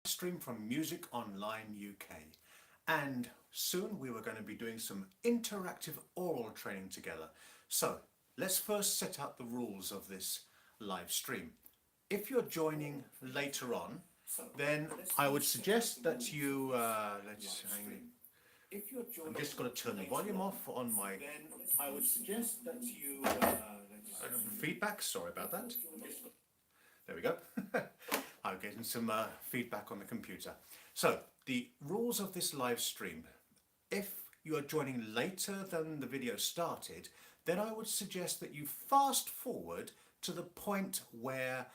stream from MusicOnline UK, and soon we were going to be doing some interactive oral training together. So let's first set out the rules of this live stream. If you're joining later on, then I would suggest that you I'm just going to turn the volume off on my. I would suggest that you feedback. Sorry about that. There we go. I'm getting some feedback on the computer. So the rules of this live stream. If you are joining later than the video started, then I would suggest that you fast forward to the point where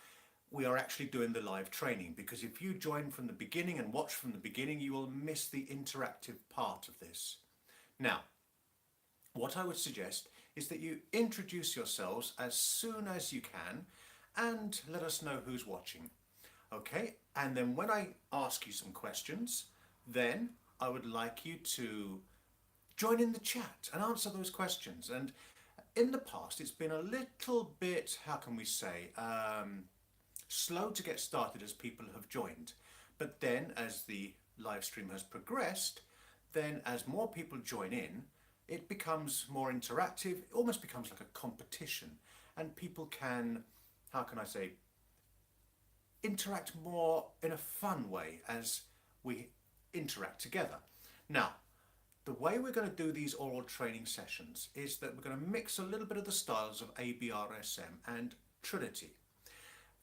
we are actually doing the live training, because if you join from the beginning and watch from the beginning, you will miss the interactive part of this. Now, what I would suggest is that you introduce yourselves as soon as you can and let us know who's watching. Okay, and then when I ask you some questions, then I would like you to join in the chat and answer those questions. And in the past, it's been a little bit, how can we say, slow to get started as people have joined. But then as the live stream has progressed, then as more people join in, it becomes more interactive. It almost becomes like a competition, and people can, how can I say, interact more in a fun way as we interact together. Now, the way we're going to do these oral training sessions is that we're going to mix a little bit of the styles of ABRSM and Trinity.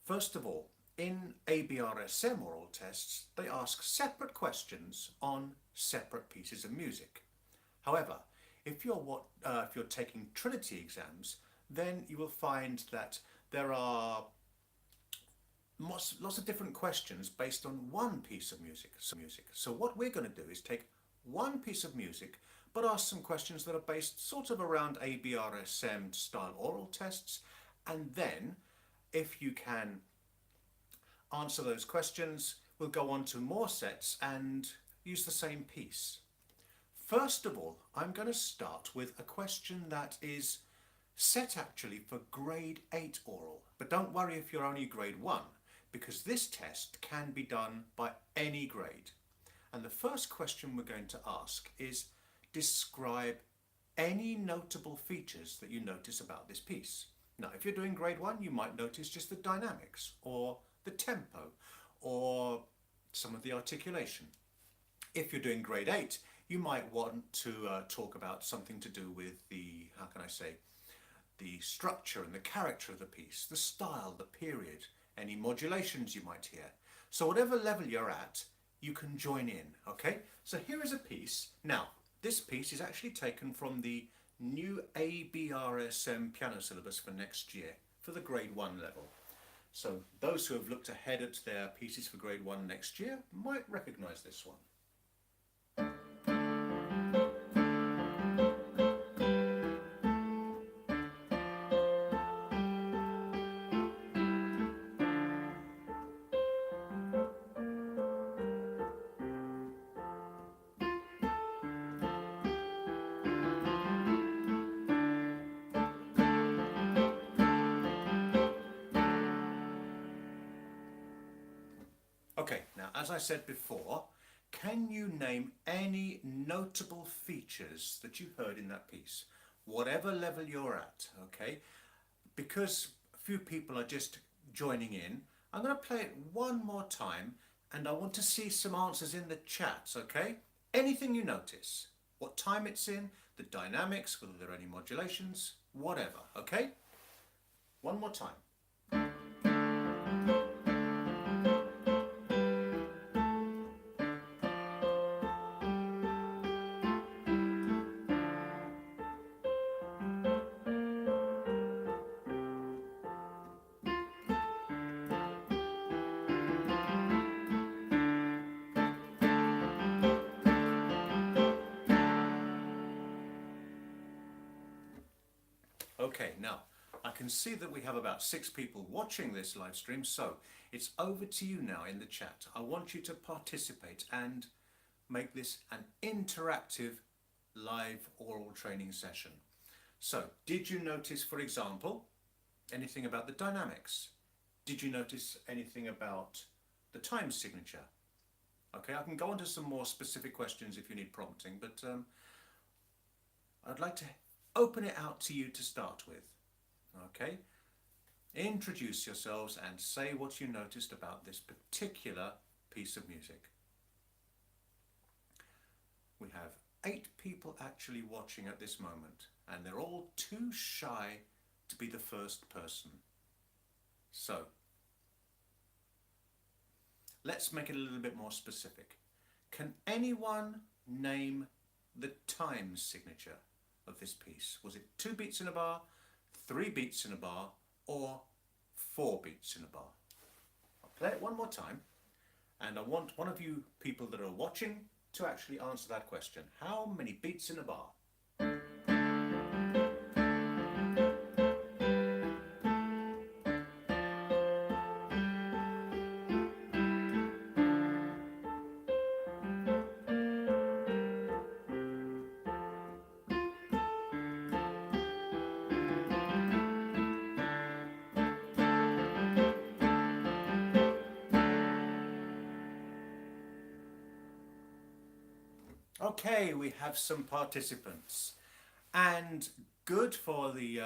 First of all, in ABRSM oral tests, they ask separate questions on separate pieces of music. However, if you're taking Trinity exams, then you will find that there are lots of different questions based on one piece of music. So what we're going to do is take one piece of music, but ask some questions that are based sort of around ABRSM style oral tests, and then if you can answer those questions, we'll go on to more sets and use the same piece. First of all, I'm going to start with a question that is set actually for grade 8 oral, but don't worry if you're only grade 1, because this test can be done by any grade. And the first question we're going to ask is, describe any notable features that you notice about this piece. Now, if you're doing grade 1, you might notice just the dynamics or the tempo or some of the articulation. If you're doing grade 8, you might want to talk about something to do with the, how can I say, the structure and the character of the piece, the style, the period, any modulations you might hear. So whatever level you're at, you can join in, okay? So here is a piece. Now, this piece is actually taken from the new ABRSM piano syllabus for next year, for the grade 1 level. So those who have looked ahead at their pieces for grade 1 next year might recognize this one. Okay, now as I said before, can you name any notable features that you heard in that piece? Whatever level you're at, okay? Because a few people are just joining in, I'm going to play it one more time and I want to see some answers in the chats, okay? Anything you notice, what time it's in, the dynamics, whether there are any modulations, whatever, okay? One more time. Okay, now I can see that we have about 6 people watching this live stream, so it's over to you now in the chat. I want you to participate and make this an interactive live oral training session. So, did you notice, for example, anything about the dynamics? Did you notice anything about the time signature? Okay, I can go on to some more specific questions if you need prompting, but I'd like to open it out to you to start with. Okay, introduce yourselves and say what you noticed about this particular piece of music. We have 8 people actually watching at this moment, and they're all too shy to be the first person. So, let's make it a little bit more specific. Can anyone name the time signature of this piece? Was it 2 beats in a bar, 3 beats in a bar, or 4 beats in a bar? I'll play it one more time, and I want one of you people that are watching to actually answer that question. How many beats in a bar? Okay, we have some participants, and good for the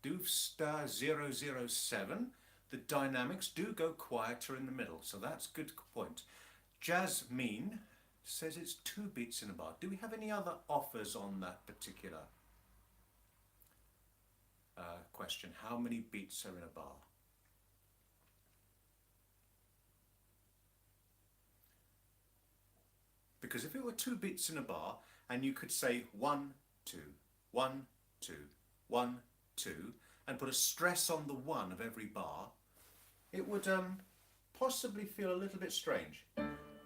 Doofstar 007. The dynamics do go quieter in the middle, so that's a good point. Jasmine says it's 2 beats in a bar. Do we have any other offers on that particular question? How many beats are in a bar? Because if it were 2 beats in a bar, and you could say 1, 2, 1, 2, 1, 2, and put a stress on the 1 of every bar, it would possibly feel a little bit strange.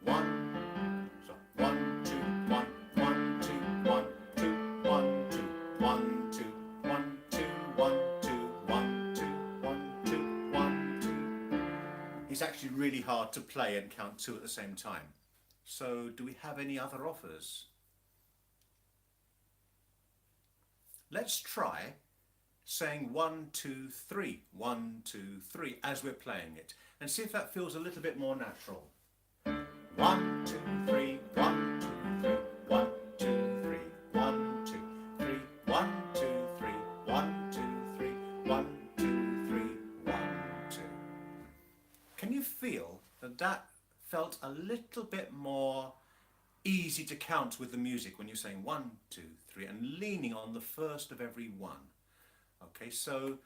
1, so 1, 2, 1, 1, 2, 1, 2, 1, 2, 1, 2, 1, 2, 1, 2, 1, 2, 1, 2, 1, 2. It's actually really hard to play and count 2 at the same time. So, do we have any other offers? Let's try saying 1, 2, 3, 1, 2, 3 as we're playing it, and see if that feels a little bit more natural. 1, 2, 3, 1, 2, 3, 1, 2, 3, 1, 2, 3, 1, 2, 3, 1, 2, 3, 1, 2, 3, 1, 2. Can you feel that felt a little bit more easy to count with the music when you're saying 1, 2, 3 and leaning on the first of every 1? Okay, so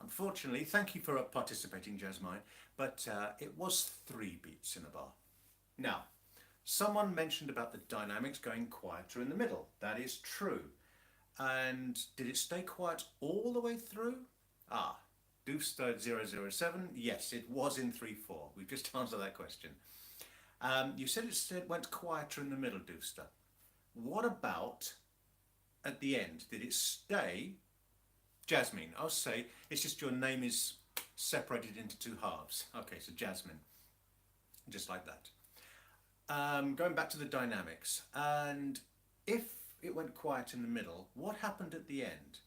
unfortunately, thank you for participating, Jasmine, but it was 3 beats in a bar. Now, someone mentioned about the dynamics going quieter in the middle. That is true. And did it stay quiet all the way through? Doofstar 007, yes, it was in 3/4. We've just answered that question. You said it went quieter in the middle, Doofstar. What about at the end? Did it stay? Jasmine, I'll say it's just your name is separated into 2 halves. Okay, so Jasmine, just like that. Going back to the dynamics, and if it went quiet in the middle, what happened at the end?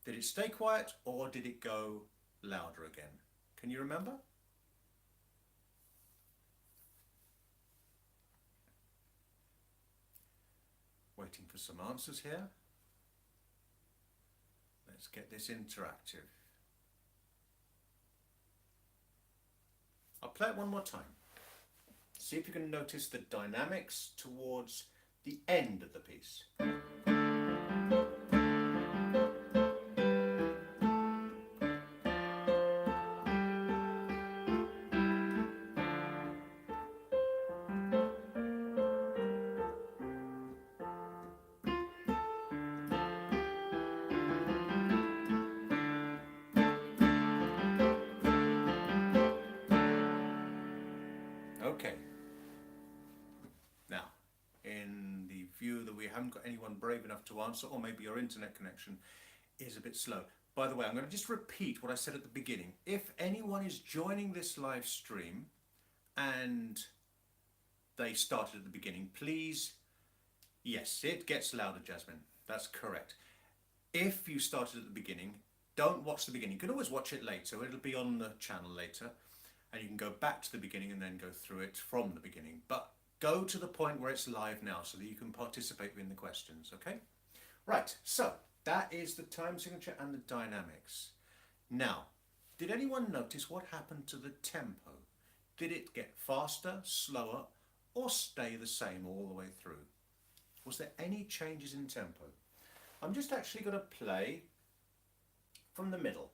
Did it stay quiet or did it go louder again? Can you remember? Waiting for some answers here. Let's get this interactive. I'll play it one more time. See if you can notice the dynamics towards the end of the piece. Okay. Now, in the view that we haven't got anyone brave enough to answer, or maybe your internet connection is a bit slow. By the way, I'm going to just repeat what I said at the beginning. If anyone is joining this live stream and they started at the beginning, please, yes, it gets louder, Jasmine. That's correct. If you started at the beginning, don't watch the beginning. You can always watch it later. It'll be on the channel later. And you can go back to the beginning and then go through it from the beginning. But go to the point where it's live now so that you can participate in the questions, okay? Right, so that is the time signature and the dynamics. Now, did anyone notice what happened to the tempo? Did it get faster, slower, or stay the same all the way through? Was there any changes in tempo? I'm just actually going to play from the middle.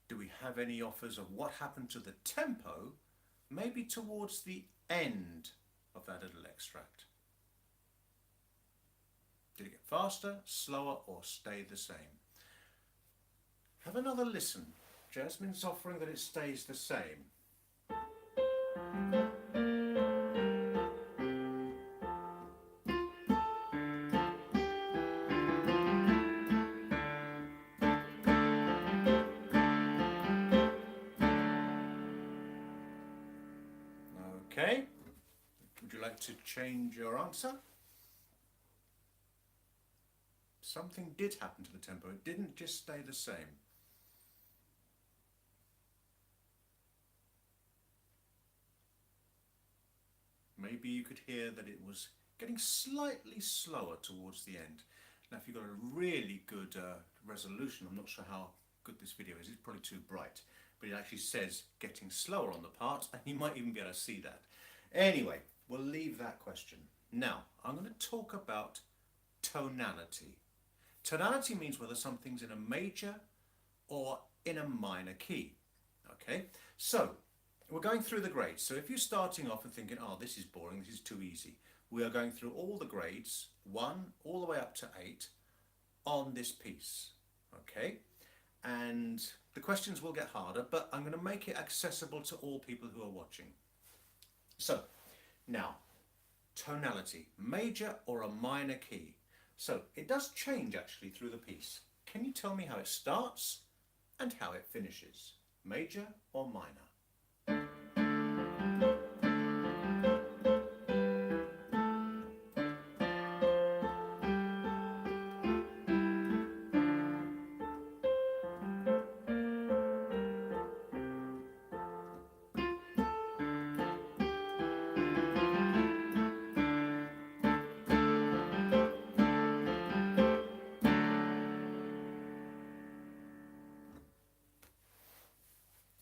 Do we have any offers of what happened to the tempo, maybe towards the end of that little extract? Did it get faster, slower, or stay the same? Have another listen. Jasmine's offering that it stays the same. Okay. Would you like to change your answer? Something did happen to the tempo. It didn't just stay the same. Maybe you could hear that it was getting slightly slower towards the end. Now, if you've got a really good resolution, I'm not sure how good this video is, it's probably too bright, but it actually says getting slower on the part, and you might even be able to see that. Anyway, we'll leave that question. Now, I'm going to talk about tonality. Tonality means whether something's in a major or in a minor key. Okay, so we're going through the grades. So if you're starting off and thinking, oh, this is boring, this is too easy, we are going through all the grades, 1 all the way up to 8, on this piece. Okay, and the questions will get harder, but I'm going to make it accessible to all people who are watching. So now, tonality, major or a minor key. So it does change actually through the piece. Can you tell me how it starts and how it finishes? Major or minor?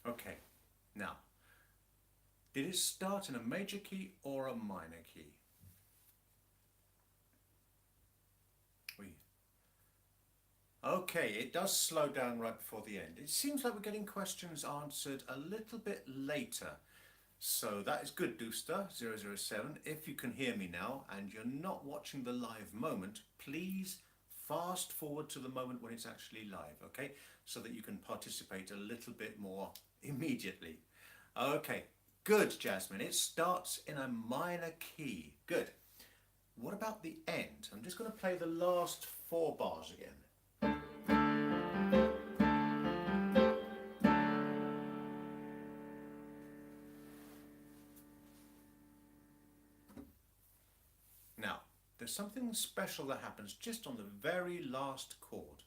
Okay, now, did it start in a major key or a minor key? Okay, it does slow down right before the end. It seems like we're getting questions answered a little bit later. So that is good, Dooster007. If you can hear me now and you're not watching the live moment, please fast forward to the moment when it's actually live, okay? So that you can participate a little bit more immediately. Okay, good, Jasmine. It starts in a minor key. Good. What about the end? I'm just going to play the last 4 bars again. Now, there's something special that happens just on the very last chord.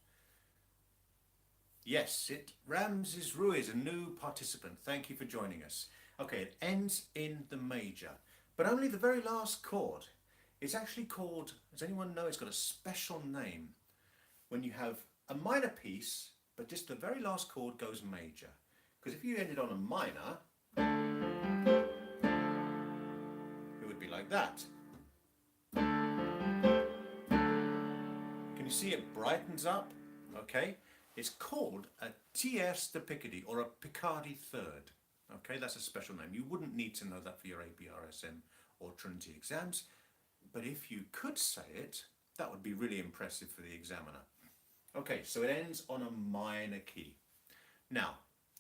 Yes, Ramses Rui is a new participant. Thank you for joining us. Okay, it ends in the major, but only the very last chord. It's actually called, does anyone know, it's got a special name. When you have a minor piece, but just the very last chord goes major. Because if you ended on a minor, it would be like that. Can you see it brightens up? Okay, it's called a tierce de Picardy, or a Picardy third. Okay, that's a special name. You wouldn't need to know that for your ABRSM or Trinity exams, but if you could say it, that would be really impressive for the examiner. Okay, so it ends on a minor key. Now,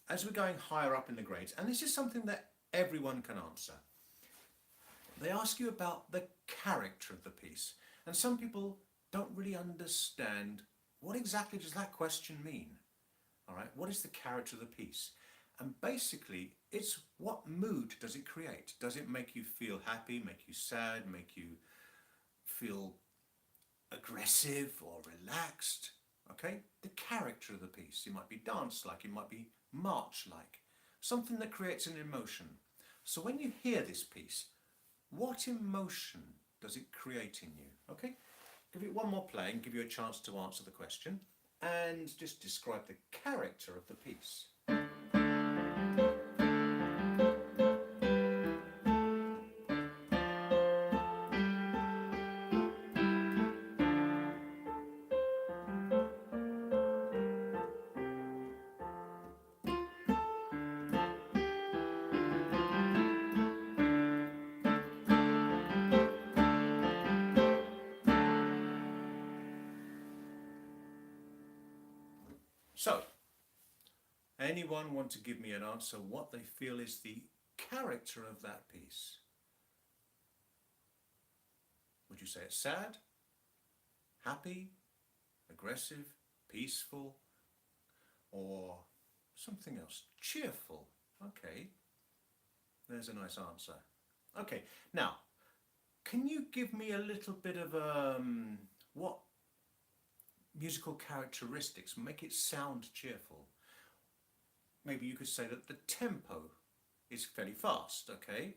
as we're going higher up in the grades, and this is something that everyone can answer, they ask you about the character of the piece. And some people don't really understand what exactly does that question mean. All right, what is the character of the piece? And basically, it's what mood does it create? Does it make you feel happy, make you sad, make you feel aggressive or relaxed? Okay, the character of the piece. It might be dance-like, it might be march-like, something that creates an emotion. So when you hear this piece, what emotion does it create in you? Okay, give it one more play and give you a chance to answer the question and just describe the character of the piece. So, anyone want to give me an answer what they feel is the character of that piece? Would you say it's sad, happy, aggressive, peaceful, or something else? Cheerful. Okay, there's a nice answer. Okay, now, can you give me a little bit of what musical characteristics make it sound cheerful? Maybe you could say that the tempo is fairly fast, okay?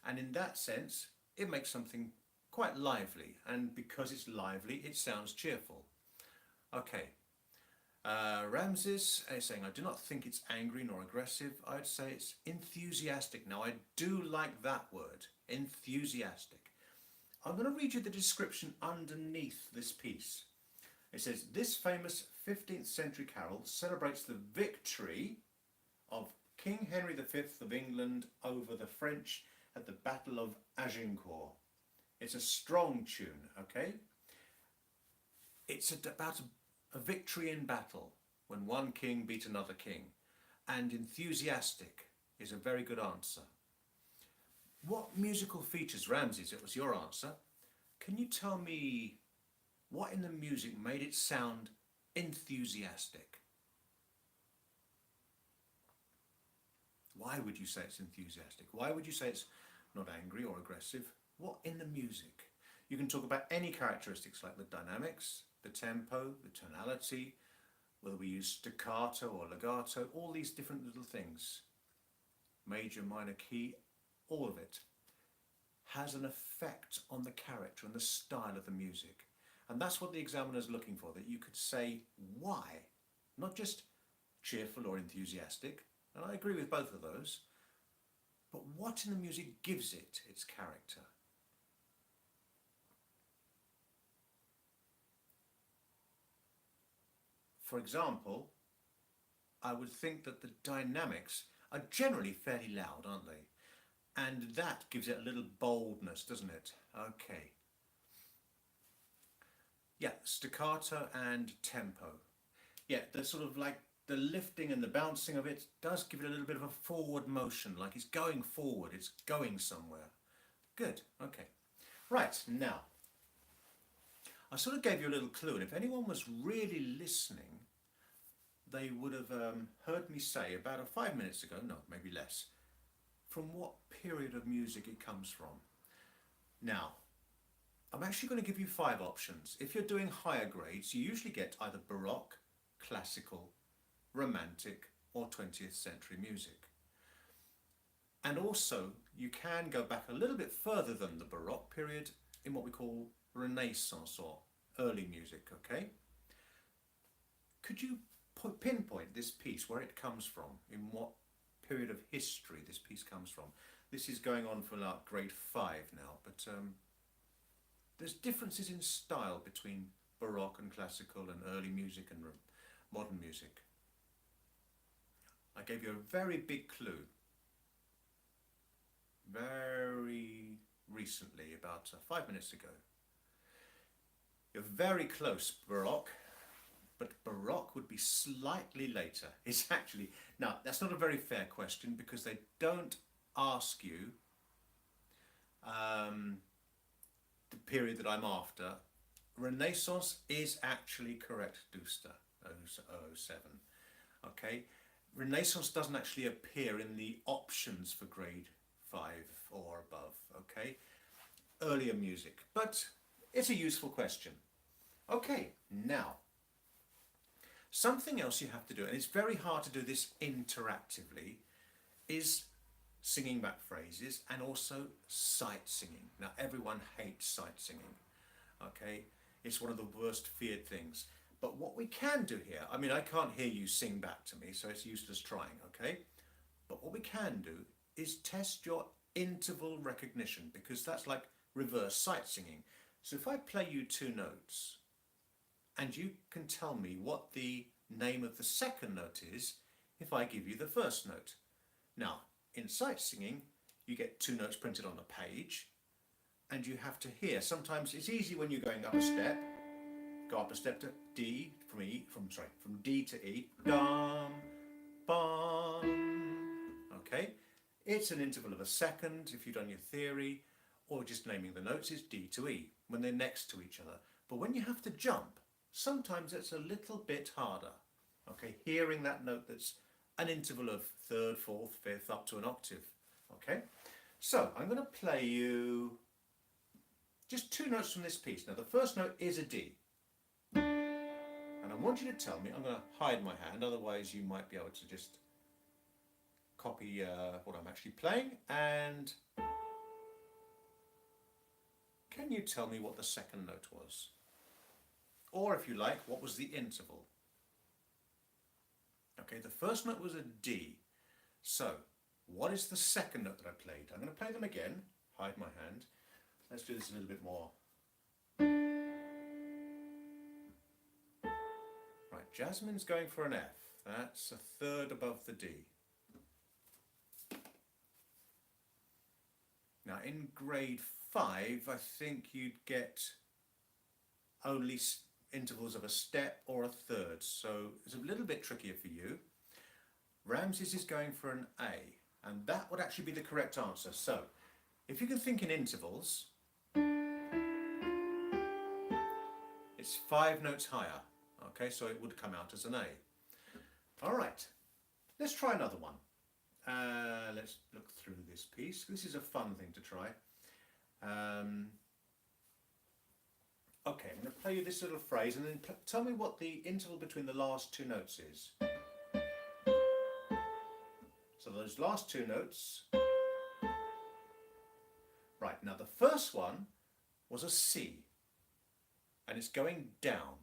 And in that sense, it makes something quite lively, and because it's lively, it sounds cheerful. Okay, Ramses is saying, I do not think it's angry nor aggressive. I'd say it's enthusiastic. Now, I do like that word, enthusiastic. I'm going to read you the description underneath this piece. It says, this famous 15th century carol celebrates the victory of King Henry V of England over the French at the Battle of Agincourt. It's a strong tune, okay? It's about a victory in battle when one king beat another king. And enthusiastic is a very good answer. What musical features, Ramses, it was your answer. Can you tell me what in the music made it sound enthusiastic? Why would you say it's enthusiastic? Why would you say it's not angry or aggressive? What in the music? You can talk about any characteristics like the dynamics, the tempo, the tonality, whether we use staccato or legato, all these different little things. Major, minor key, all of it has an effect on the character and the style of the music. And that's what the examiner's looking for, that you could say why, not just cheerful or enthusiastic, and I agree with both of those, but what in the music gives it its character? For example, I would think that the dynamics are generally fairly loud, aren't they? And that gives it a little boldness, doesn't it? Okay. Yeah, staccato and tempo. Yeah, the sort of like the lifting and the bouncing of it does give it a little bit of a forward motion, like it's going forward, it's going somewhere. Good, okay. Right, now, I sort of gave you a little clue, and if anyone was really listening, they would have heard me say about 5 minutes ago, no, maybe less, from what period of music it comes from. Now, I'm actually going to give you 5 options. If you're doing higher grades, you usually get either Baroque, classical, romantic, or 20th century music. And also, you can go back a little bit further than the Baroque period in what we call Renaissance or early music, okay? Could you pinpoint this piece, where it comes from, in what period of history this piece comes from? This is going on for like grade 5 now, but there's differences in style between Baroque and classical and early music and modern music. I gave you a very big clue very recently, about 5 minutes ago. You're very close, Baroque, but Baroque would be slightly later. It's actually, now that's not a very fair question because they don't ask you the period that I'm after. Renaissance is actually correct, Duster 007. Okay, Renaissance doesn't actually appear in the options for grade 5 or above, okay? Earlier music, but it's a useful question. Okay, now, something else you have to do, and it's very hard to do this interactively, is singing back phrases and also sight singing. Now, everyone hates sight singing, okay? It's one of the worst feared things. But what we can do here, I mean, I can't hear you sing back to me, so it's useless trying, okay? But what we can do is test your interval recognition, because that's like reverse sight singing. So if I play you 2 notes, and you can tell me what the name of the second note is if I give you the first note. Now, in sight singing, you get 2 notes printed on a page, and you have to hear. Sometimes it's easy when you're going up a step, go up a step to D, from D to E, dum, bum, okay? It's an interval of a second if you've done your theory, or just naming the notes is D to E, when they're next to each other. But when you have to jump, sometimes it's a little bit harder, okay? Hearing that note that's an interval of 3rd, 4th, 5th, up to an octave, okay? So I'm going to play you just 2 notes from this piece. Now the first note is a D. And I want you to tell me, I'm going to hide my hand, otherwise you might be able to just copy what I'm actually playing. And can you tell me what the second note was? Or if you like, what was the interval? Okay, the first note was a D. So, what is the second note that I played? I'm going to play them again, hide my hand. Let's do this a little bit more. Right, Jasmine's going for an F. That's a 3rd above the D. Now in grade 5, I think you'd get only intervals of a step or a 3rd, so it's a little bit trickier for you. Ramses is going for an A, and that would actually be the correct answer. So, if you can think in intervals, it's 5 notes higher. Okay, so it would come out as an A. All right, let's try another one. Let's look through this piece. This is a fun thing to try. Okay, I'm going to play you this little phrase and then tell me what the interval between the last 2 notes is. So those last 2 notes. Right, now the first one was a C, and it's going down.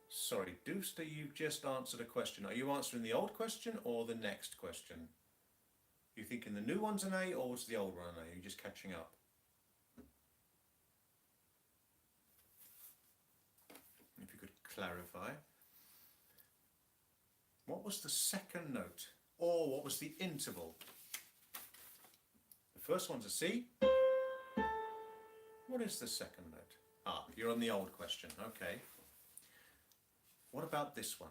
Sorry, Dooster, you've just answered a question. Are you answering the old question or the next question? You thinking the new one's an A or was the old one an A? Are you just catching up? If you could clarify. What was the second note? Or what was the interval? The first one's a C. What is the second note? Ah, you're on the old question. Okay. What about this one?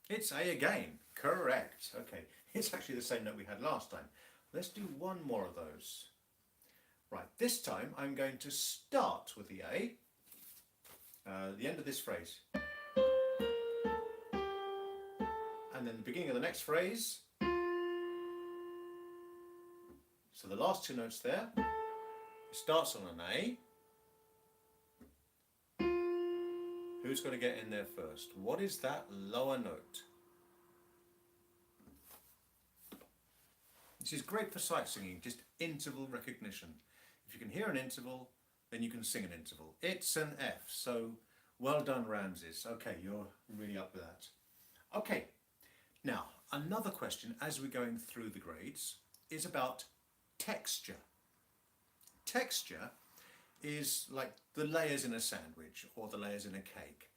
It's A again. Correct. Okay. It's actually the same note we had last time. Let's do one more of those. Right. This time I'm going to start with the A. The end of this phrase. And then the beginning of the next phrase. So the last 2 notes there. It starts on an A. Who's going to get in there first? What is that lower note? This is great for sight singing, just interval recognition. If you can hear an interval, then you can sing an interval. It's an F, so well done, Ramses. Okay, you're really up with that. Okay, now another question as we're going through the grades is about texture. Texture is like the layers in a sandwich or the layers in a cake.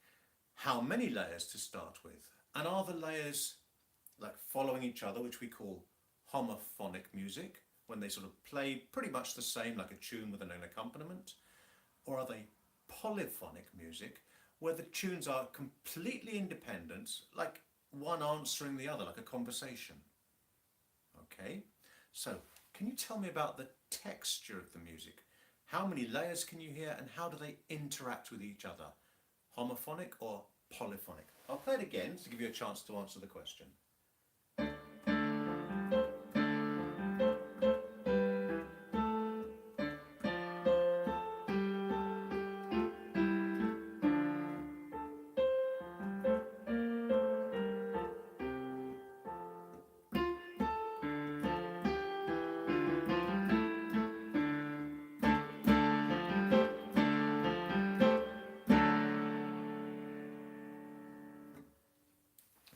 How many layers to start with? And are the layers like following each other, which we call homophonic music, when they sort of play pretty much the same, like a tune with an accompaniment? Or are they polyphonic music, where the tunes are completely independent, like one answering the other, like a conversation? Okay, so can you tell me about the texture of the music? How many layers can you hear and how do they interact with each other? Homophonic or polyphonic? I'll play it again to give you a chance to answer the question.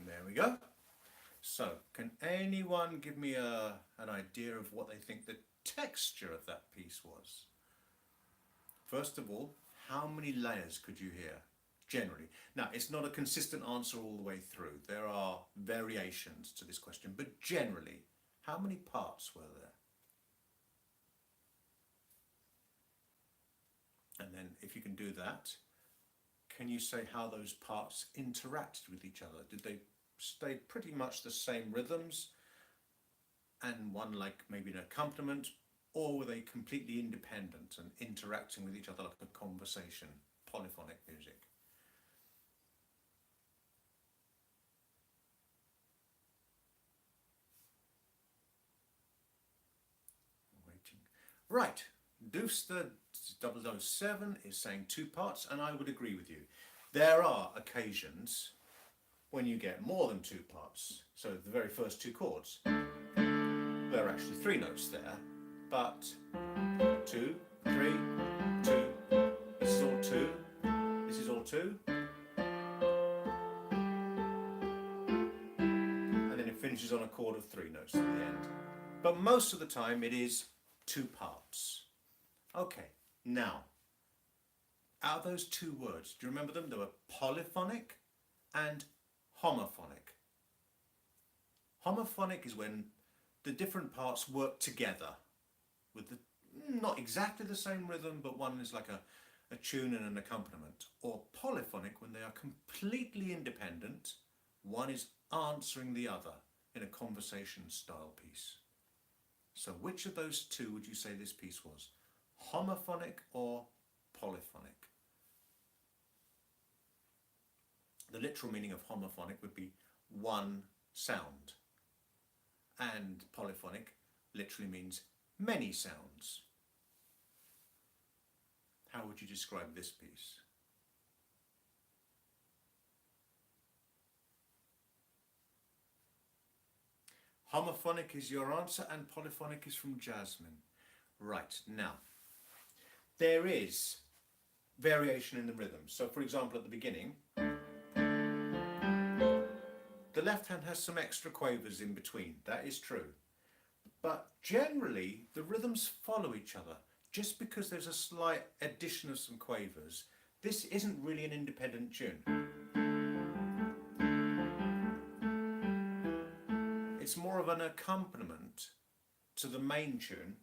There we go. So, can anyone give me an idea of what they think the texture of that piece was? First of all, how many layers could you hear, generally? Now, it's not a consistent answer all the way through. There are variations to this question, but generally, how many parts were there? And then, if you can do that, can you say how those parts interacted with each other? Did they stay pretty much the same rhythms and one like maybe an accompaniment, or were they completely independent and interacting with each other like a conversation? Polyphonic music. Waiting. Right, Dooster 007 is saying 2 parts, and I would agree with you. There are occasions when you get more than 2 parts. So the very first 2 chords, there are actually 3 notes there, but 2, 3, 2, this is all 2, this is all 2, and then it finishes on a chord of 3 notes at the end. But most of the time it is 2 parts. Okay, now, out of those 2 words, do you remember them? They were polyphonic and homophonic. Homophonic is when the different parts work together with not exactly the same rhythm, but one is like a tune and an accompaniment. Or polyphonic when they are completely independent, one is answering the other in a conversation style piece. So which of those 2 would you say this piece was? Homophonic or polyphonic? The literal meaning of homophonic would be one sound, and polyphonic literally means many sounds. How would you describe this piece? Homophonic is your answer and polyphonic is from Jasmine. Right, now, there is variation in the rhythm. So for example, at the beginning, the left hand has some extra quavers in between, that is true. But generally, the rhythms follow each other. Just because there's a slight addition of some quavers, this isn't really an independent tune. It's more of an accompaniment to the main tune.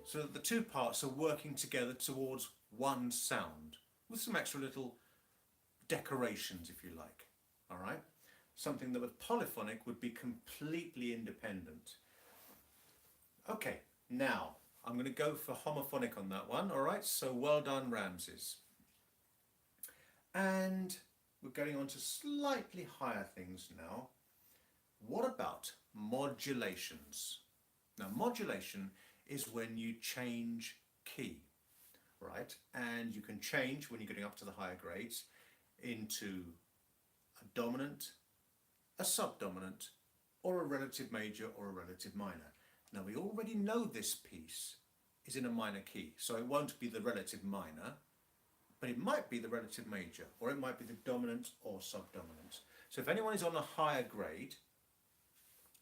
So that the 2 parts are working together towards one sound, with some extra little decorations, if you like. All right? Something that with polyphonic would be completely independent. Okay, now I'm going to go for homophonic on that one. All right, so well done, Ramses. And we're going on to slightly higher things now. What about modulations? Now, modulation is when you change key, right? And you can change, when you're getting up to the higher grades, into a dominant, a subdominant, or a relative major or a relative minor. Now, we already know this piece is in a minor key, so it won't be the relative minor, but it might be the relative major, or it might be the dominant or subdominant. So if anyone is on a higher grade,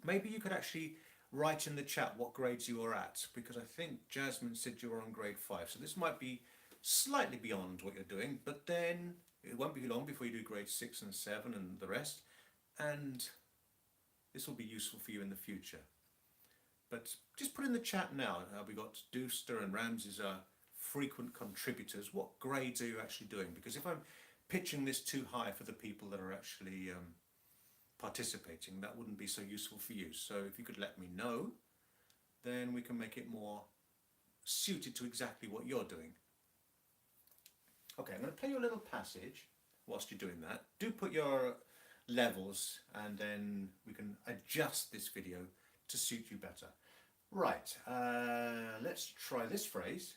maybe you could actually write in the chat what grades you are at, because I think Jasmine said you were on grade 5, so this might be slightly beyond what you're doing, but then it won't be long before you do grade 6 and 7 and the rest, and this will be useful for you in the future. But just put in the chat now, we got Dooster and Ramses are frequent contributors. What grades are you actually doing? Because if I'm pitching this too high for the people that are actually participating, that wouldn't be so useful for you. So if you could let me know, then we can make it more suited to exactly what you're doing. Okay, I'm going to play you a little passage whilst you're doing that. Do put your levels and then we can adjust this video to suit you better. Right, let's try this phrase.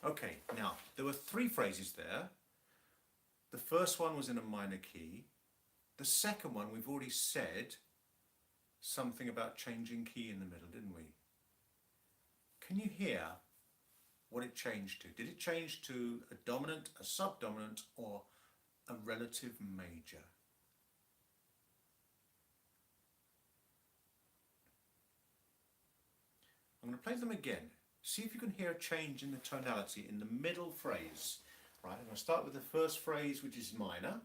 Okay, now there were three phrases there. The first one was in a minor key. The second one, we've already said something about changing key in the middle, didn't we? Can you hear what it changed to? Did it change to a dominant, a subdominant, or a relative major? I'm going to play them again. See if you can hear a change in the tonality in the middle phrase. Right, I'm going to start with the first phrase, which is minor.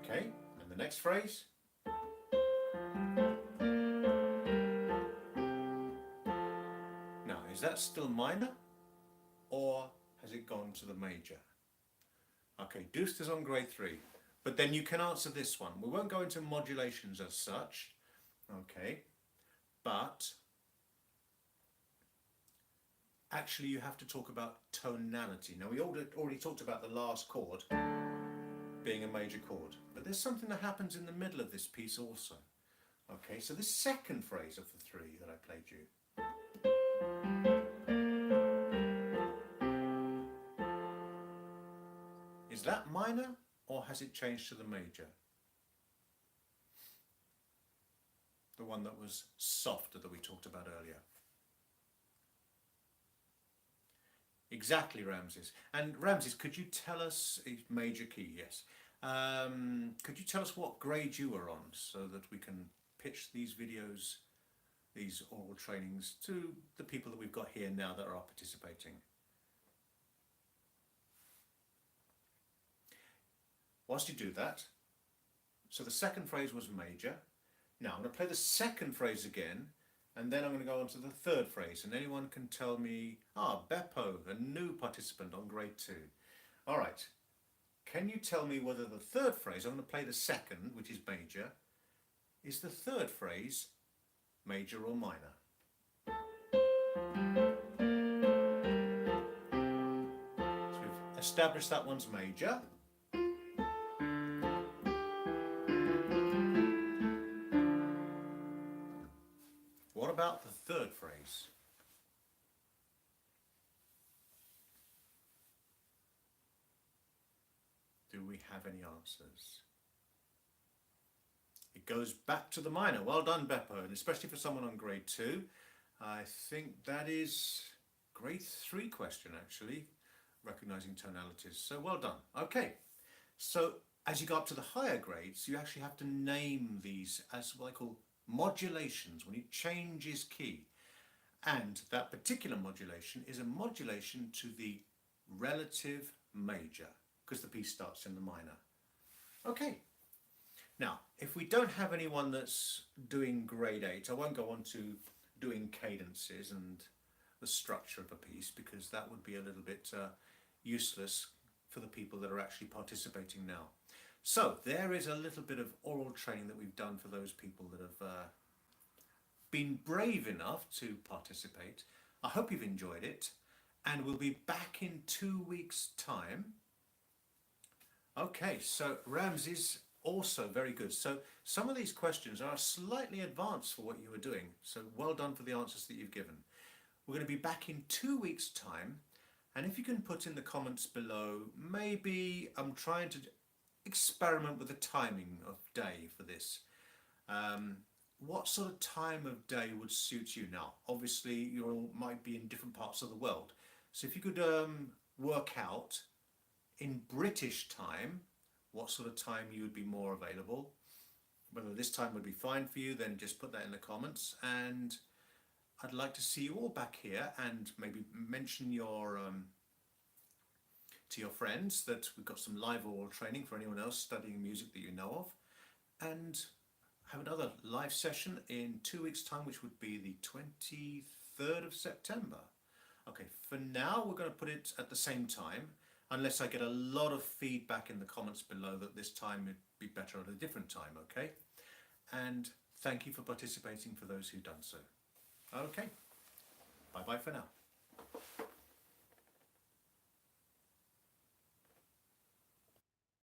Okay, and the next phrase. Now, is that still minor, or has it gone to the major? Okay, Deuce is on grade 3. But then you can answer this one. We won't go into modulations as such, okay, but actually you have to talk about tonality. Now we already talked about the last chord being a major chord, but there's something that happens in the middle of this piece also. Okay, so the second phrase of the three that I played you. Is that minor? Or has it changed to the major? The one that was softer that we talked about earlier. Exactly, Ramses. And Ramses, could you tell us, major key, yes. Could you tell us what grade you were on so that we can pitch these videos, these oral trainings to the people that we've got here now that are participating? Whilst you do that, so the second phrase was major. Now I'm going to play the second phrase again, and then I'm going to go on to the third phrase, and anyone can tell me, Beppo, a new participant on grade 2. All right, can you tell me whether the third phrase, I'm going to play the second, which is major, is the third phrase major or minor? So we've established that one's major. What about the third phrase? Do we have any answers? It goes back to the minor. Well done, Beppo, and especially for someone on grade 2. I think that is grade 3 question, actually, recognizing tonalities. So well done. Okay, so as you go up to the higher grades, you actually have to name these as what I call modulations, when he changes key. And that particular modulation is a modulation to the relative major, because the piece starts in the minor. Okay. Now, if we don't have anyone that's doing grade 8, I won't go on to doing cadences and the structure of a piece, because that would be a little bit useless for the people that are actually participating now. So there is a little bit of oral training that we've done for those people that have been brave enough to participate. I hope you've enjoyed it, and we'll be back in 2 weeks' time. Okay, so Ramses, also very good. So some of these questions are slightly advanced for what you were doing, so well done for the answers that you've given. We're going to be back in 2 weeks' time, and if you can put in the comments below, maybe I'm trying to experiment with the timing of day for this. What sort of time of day would suit you now? Obviously, you all might be in different parts of the world. So if you could work out in British time, what sort of time you would be more available. Whether this time would be fine for you, then just put that in the comments. And I'd like to see you all back here, and maybe mention your to your friends that we've got some live oral training for anyone else studying music that you know of, and have another live session in 2 weeks' time, which would be the 23rd of September. Okay, for now we're going to put it at the same time, unless I get a lot of feedback in the comments below that this time it'd be better at a different time, okay? And thank you for participating for those who've done so. Okay, bye-bye for now.